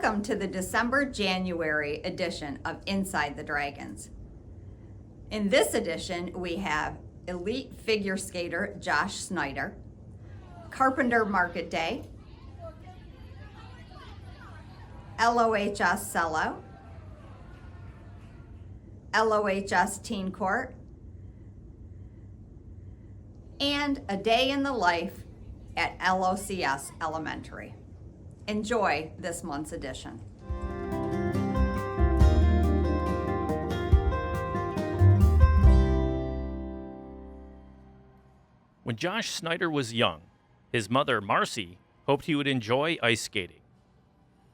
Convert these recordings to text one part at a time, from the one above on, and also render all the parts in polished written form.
Welcome to the December-January edition of Inside the Dragons. In this edition, we have elite figure skater Josh Snyder, Carpenter Market Day, LOHS Cell Out, LOHS Teen Court, and a day in the life at LOHS Elementary. Enjoy this month's edition. When Josh Snyder was young, his mother, Marcy, hoped he would enjoy ice skating.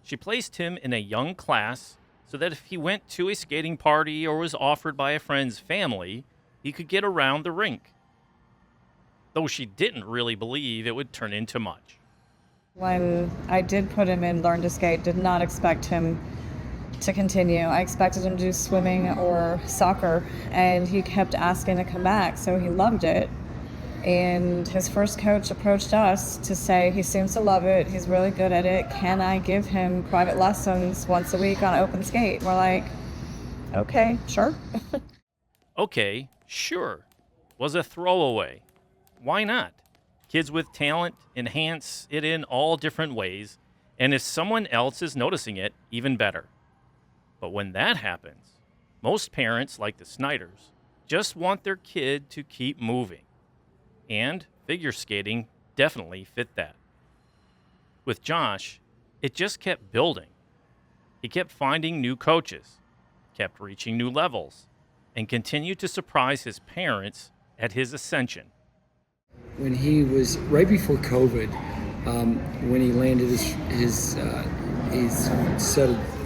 She placed him in a young class so that if he went to a skating party or was offered by a friend's family, he could get around the rink. Though she didn't really believe it would turn into much. When I did put him in Learn to Skate, did not expect him to continue. I expected him to do swimming or soccer, and he kept asking to come back, so he loved it. And his first coach approached us to say he seems to love it, he's really good at it, can I give him private lessons once a week on open skate? We're like, okay, sure. Okay, sure, was a throwaway. Why not? Kids with talent enhance it in all different ways, and if someone else is noticing it, even better. But when that happens, most parents, like the Snyders, just want their kid to keep moving. And figure skating definitely fit that. With Josh, it just kept building. He kept finding new coaches, kept reaching new levels, and continued to surprise his parents at his ascension. When he was right before COVID, when he landed his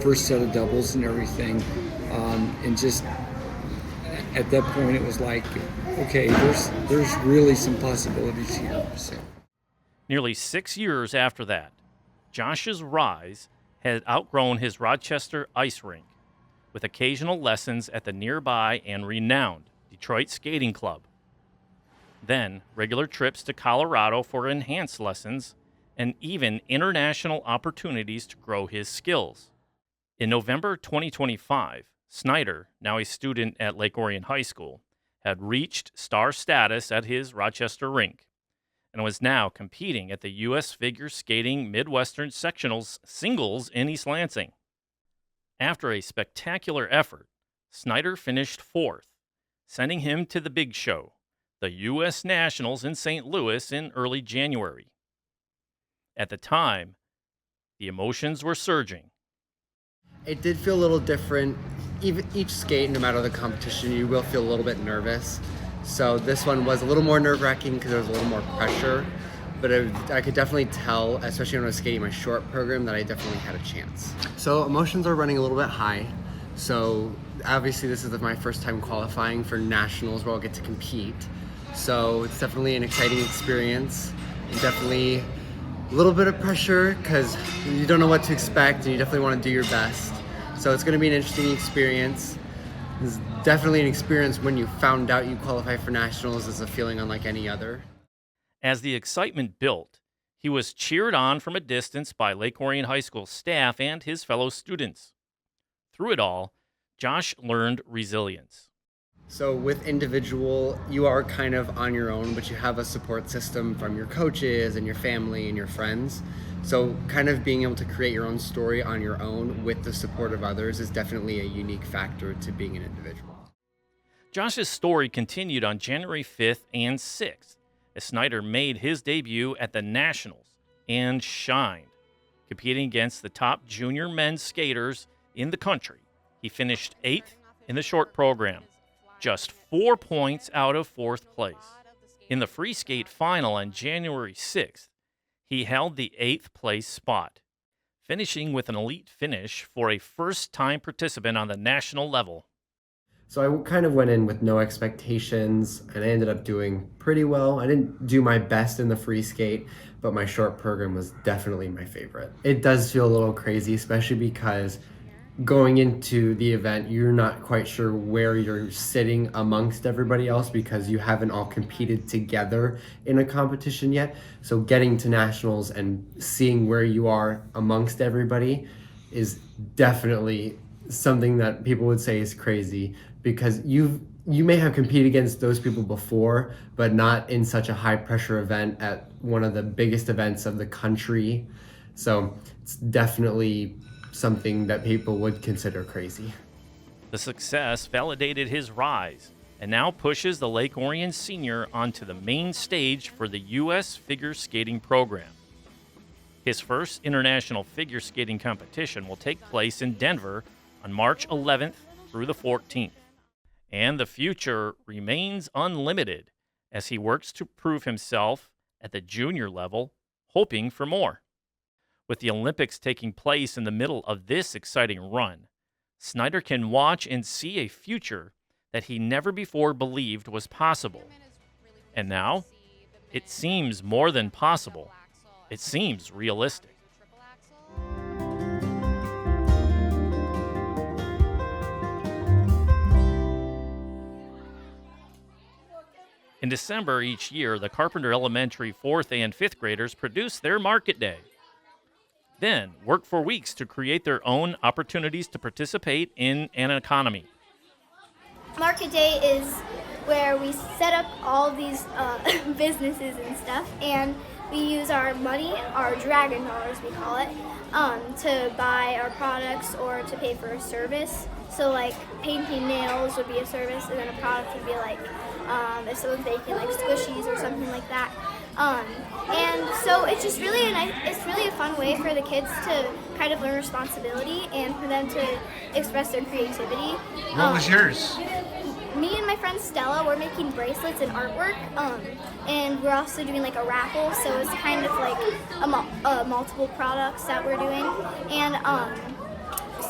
first set of doubles and everything, and just at that point it was like, okay, there's really some possibilities here. So. Nearly 6 years after that, Josh's rise had outgrown his Rochester ice rink, with occasional lessons at the nearby and renowned Detroit Skating Club. Then regular trips to Colorado for enhanced lessons, and even international opportunities to grow his skills. In November 2025, Snyder, now a student at Lake Orion High School, had reached star status at his Rochester rink and was now competing at the U.S. Figure Skating Midwestern Sectionals Singles in East Lansing. After a spectacular effort, Snyder finished fourth, sending him to the big show, the U.S. Nationals in St. Louis in early January. At the time, the emotions were surging. It did feel a little different. Even each skate, no matter the competition, you will feel a little bit nervous. So this one was a little more nerve-wracking because there was a little more pressure. But I could definitely tell, especially when I was skating my short program, that I definitely had a chance. So emotions are running a little bit high. So obviously this is my first time qualifying for nationals where I'll get to compete. So it's definitely an exciting experience, and definitely a little bit of pressure because you don't know what to expect and you definitely want to do your best. So it's going to be an interesting experience. It's definitely an experience when you found out you qualify for nationals. It's a feeling unlike any other. As the excitement built, he was cheered on from a distance by Lake Orion High School staff and his fellow students. Through it all, Josh learned resilience. So with individual, you are kind of on your own, but you have a support system from your coaches and your family and your friends. So kind of being able to create your own story on your own with the support of others is definitely a unique factor to being an individual. Josh's story continued on January 5th and 6th as Snyder made his debut at the Nationals and shined, competing against the top junior men's skaters in the country. He finished 8th in the short program, just 4 points out of 4th place. In the free skate final on January 6th, he held the 8th place spot, finishing with an elite finish for a first-time participant on the national level. So I kind of went in with no expectations, and I ended up doing pretty well. I didn't do my best in the free skate, but my short program was definitely my favorite. It does feel a little crazy, especially because going into the event, you're not quite sure where you're sitting amongst everybody else because you haven't all competed together in a competition yet. So getting to nationals and seeing where you are amongst everybody is definitely something that people would say is crazy, because you may have competed against those people before, but not in such a high pressure event at one of the biggest events of the country. So it's definitely something that people would consider crazy. The success validated his rise and now pushes the Lake Orion senior onto the main stage for the U.S. figure skating program. His first international figure skating competition will take place in Denver on March 11th through the 14th. And the future remains unlimited as he works to prove himself at the junior level, hoping for more. With the Olympics taking place in the middle of this exciting run, Snyder can watch and see a future that he never before believed was possible. And now, it seems more than possible. It seems realistic. In December each year, the Carpenter Elementary 4th and 5th graders produce their market day. Then work for weeks to create their own opportunities to participate in an economy. Market day is where we set up all these businesses and stuff, and we use our money, our dragon dollars we call it, to buy our products or to pay for a service. So like painting nails would be a service, and then a product would be like if someone's making like squishies or something like that. And so it's just really it's really a fun way for the kids to kind of learn responsibility and for them to express their creativity. What was yours? Me and my friend Stella, we're making bracelets and artwork, and we're also doing like a raffle, so it's kind of like multiple products that we're doing. And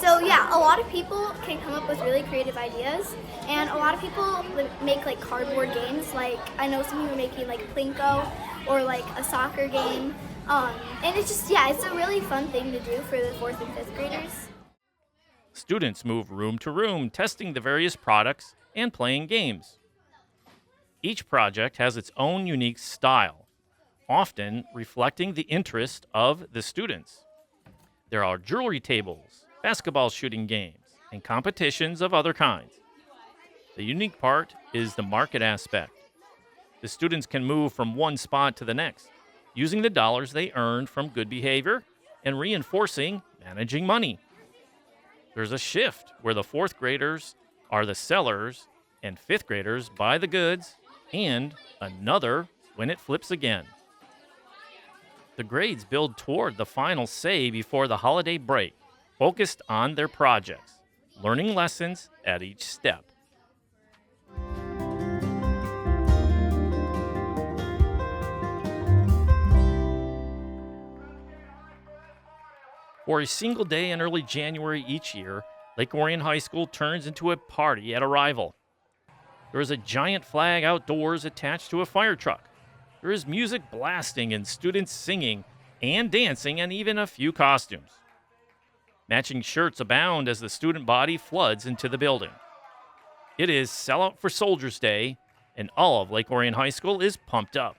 so yeah, a lot of people can come up with really creative ideas, and a lot of people make like cardboard games. Like I know some people are making like Plinko or like a soccer game, and it's just it's a really fun thing to do for the 4th and 5th graders. Students move room to room, testing the various products and playing games. Each project has its own unique style, often reflecting the interest of the students. There are jewelry tables, basketball shooting games, and competitions of other kinds. The unique part is the market aspect. The students can move from one spot to the next, using the dollars they earned from good behavior and reinforcing managing money. There's a shift where the 4th graders are the sellers and 5th graders buy the goods, and another when it flips again. The grades build toward the final say before the holiday break, focused on their projects, learning lessons at each step. For a single day in early January each year, Lake Orion High School turns into a party at arrival. There is a giant flag outdoors attached to a fire truck. There is music blasting and students singing and dancing, and even a few costumes. Matching shirts abound as the student body floods into the building. It is Sell Out for Soldiers Day, and all of Lake Orion High School is pumped up.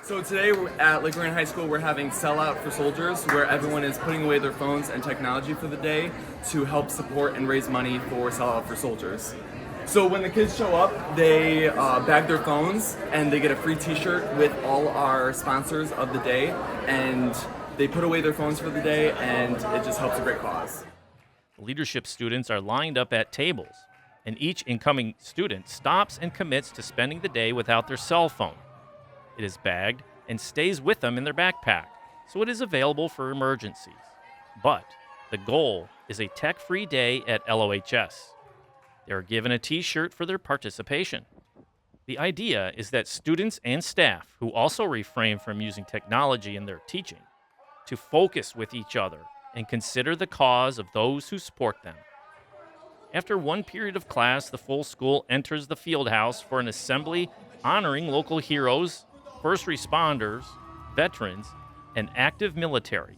So today at Lake Orion High School, we're having Sell Out for Soldiers, where everyone is putting away their phones and technology for the day to help support and raise money for Sell Out for Soldiers. So when the kids show up, they bag their phones and they get a free t-shirt with all our sponsors of the day, and they put away their phones for the day, and it just helps a great cause. Leadership students are lined up at tables, and each incoming student stops and commits to spending the day without their cell phone. It is bagged and stays with them in their backpack, so it is available for emergencies. But the goal is a tech-free day at LOHS. They are given a t-shirt for their participation. The idea is that students and staff who also refrain from using technology in their teaching to focus with each other and consider the cause of those who support them. After one period of class, the full school enters the field house for an assembly honoring local heroes, first responders, veterans, and active military.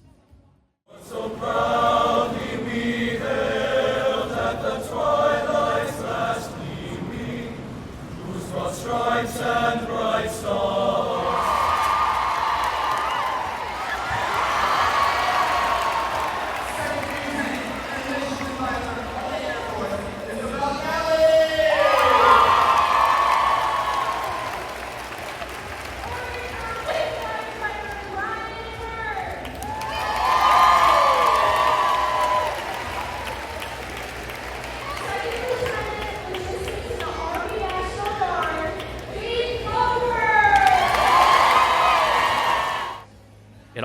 So proudly we hailed at the twilight's last gleaming, whose broad stripes and bright stars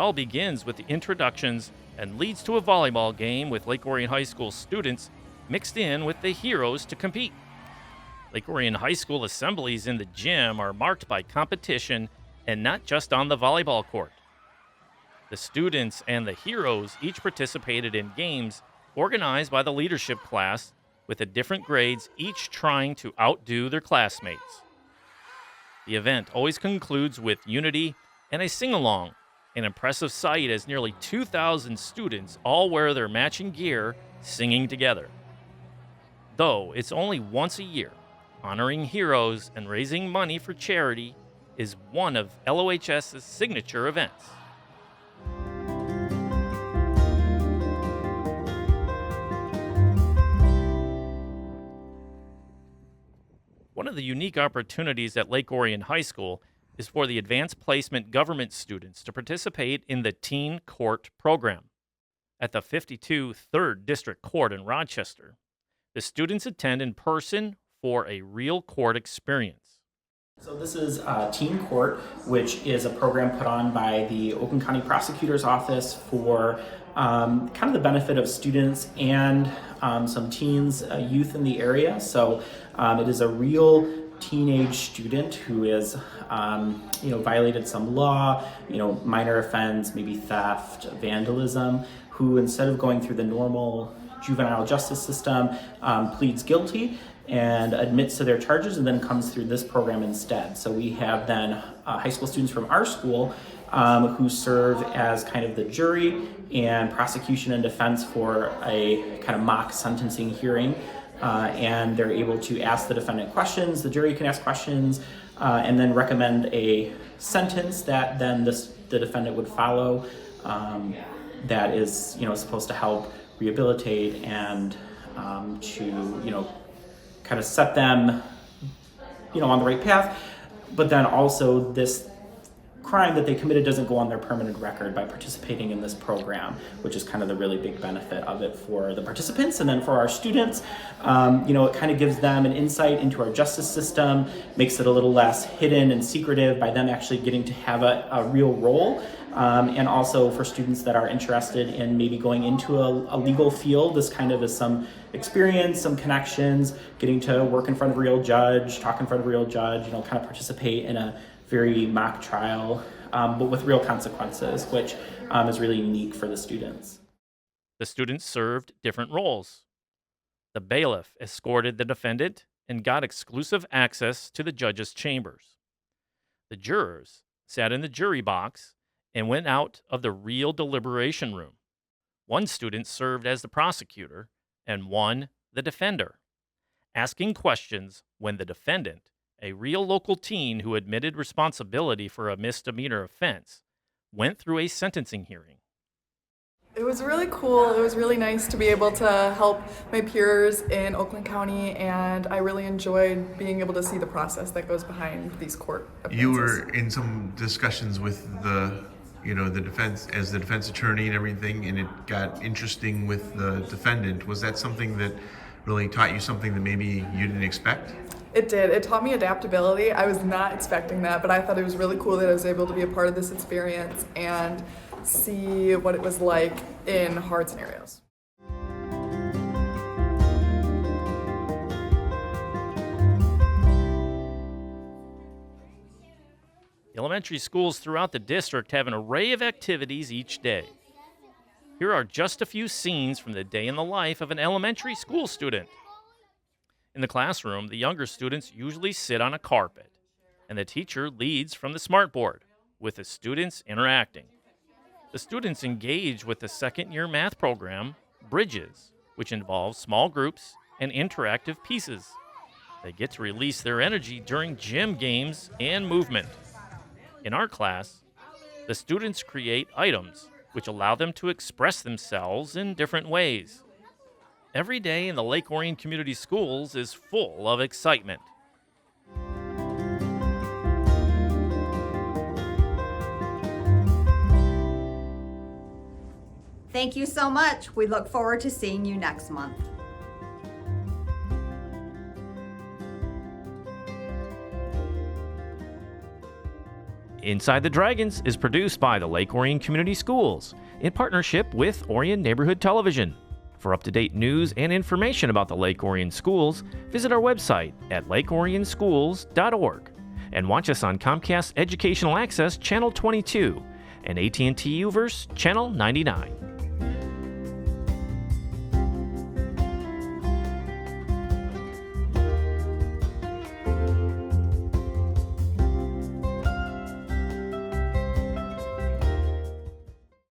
all begins with the introductions and leads to a volleyball game with Lake Orion High School students mixed in with the heroes to compete. Lake Orion High School assemblies in the gym are marked by competition and not just on the volleyball court. The students and the heroes each participated in games organized by the leadership class with the different grades each trying to outdo their classmates. The event always concludes with unity and a sing-along, an impressive sight as nearly 2,000 students all wear their matching gear singing together. Though it's only once a year, honoring heroes and raising money for charity is one of LOHS's signature events. One of the unique opportunities at Lake Orion High School is for the advanced placement government students to participate in the Teen Court program. At the 52 3rd District Court in Rochester, the students attend in person for a real court experience. So this is Teen Court, which is a program put on by the Oakland County Prosecutor's Office for kind of the benefit of students and some teens, youth in the area. So it is a real teenage student who is, violated some law, minor offense, maybe theft, vandalism, who instead of going through the normal juvenile justice system, pleads guilty and admits to their charges and then comes through this program instead. So we have then high school students from our school who serve as kind of the jury and prosecution and defense for a kind of mock sentencing hearing. And they're able to ask the defendant questions, the jury can ask questions, and then recommend a sentence that then the defendant would follow that is, supposed to help rehabilitate and to, kind of set them, on the right path. But then also this crime that they committed doesn't go on their permanent record by participating in this program, which is kind of the really big benefit of it for the participants. And then for our students, it kind of gives them an insight into our justice system, makes it a little less hidden and secretive by them actually getting to have a real role. And also for students that are interested in maybe going into a legal field, this kind of is some experience, some connections, getting to work in front of a real judge, talk in front of a real judge, kind of participate in a very mock trial, but with real consequences, which is really unique for the students. The students served different roles. The bailiff escorted the defendant and got exclusive access to the judge's chambers. The jurors sat in the jury box and went out of the real deliberation room. One student served as the prosecutor and one the defender, asking questions when the defendant, a real local teen who admitted responsibility for a misdemeanor offense, went through a sentencing hearing. It was really cool. It was really nice to be able to help my peers in Oakland County, and I really enjoyed being able to see the process that goes behind these court appearances. You were in some discussions with the defense as the defense attorney and everything, and it got interesting with the defendant. Was that something that really taught you something that maybe you didn't expect? It did. It taught me adaptability. I was not expecting that, but I thought it was really cool that I was able to be a part of this experience and see what it was like in hard scenarios. The elementary schools throughout the district have an array of activities each day. Here are just a few scenes from the day in the life of an elementary school student. In the classroom, the younger students usually sit on a carpet, and the teacher leads from the smartboard, with the students interacting. The students engage with the second-year math program, Bridges, which involves small groups and interactive pieces. They get to release their energy during gym games and movement. In our class, the students create items which allow them to express themselves in different ways. Every day in the Lake Orion Community Schools is full of excitement. Thank you so much. We look forward to seeing you next month. Inside the Dragons is produced by the Lake Orion Community Schools in partnership with Orion Neighborhood Television. For up-to-date news and information about the Lake Orion Schools, visit our website at lakeorionschools.org and watch us on Comcast Educational Access Channel 22 and AT&T UVerse Channel 99.